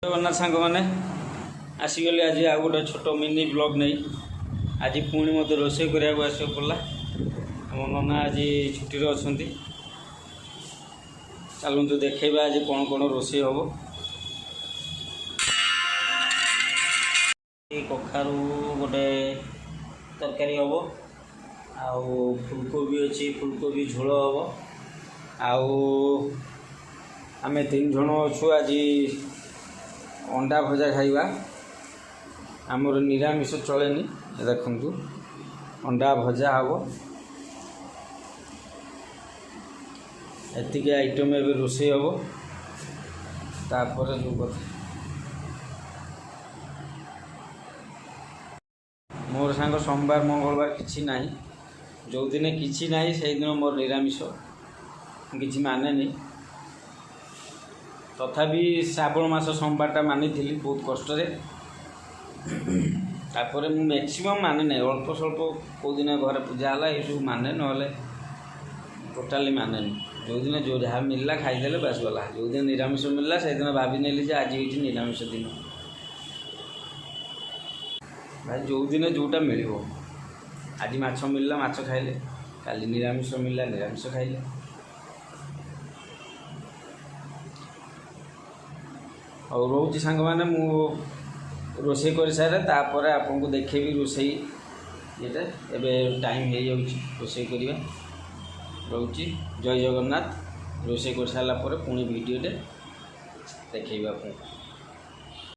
जगन्नाथ सांग मैंने आसीगली आज आ गोटे छोट मिनी ब्लॉग नहीं आज पुणी मत रोषे कराया आस पड़ा आम नना आज छुट्टी अच्छा चलतु देखा आज कौन कौन रोषे हम कखारू गोटे तरकारी हम आउ फुलकोबी अच्छी फुलकोबी झोल हम आम 3 जन अच्छु आज अंडा भजा खाइबा आमर निरामिष चलेनी देखु अंडा भजा हम एतिक आइटम ए रोषे हम तापर जो कथा मोर सांग सोमवार मंगलवार किसी ना जो दिन किसी ना से दिन मोर निरामिष किसी माने नहीं तथापि श्रावण मास सोमवारटा मानी बहुत कष्ट तापर मैक्सिमम माने ना अल्प स्वल्प कौ दिन घर पूजा है ये सब माने ना टोटाली माने जो दिन जो जहाँ मिलला खाईदे बस गला जो दिन निरामिष मिलला से दिन भाभी नेली आज हो निरामिष दिन भाई जो दिन जोटा मिल आज माछ मिलला माछ खाइले काली निरामिष मिलला निरामिष खाइले और रोचे सांग मैंने मु रोषे कर सारे तापर आपको देखेबी रोषे ये एवं टाइम हो रोषे करवा रोचे जय जगन्नाथ रोषे कर सारापर पुणी भिडियो देखिए आपको।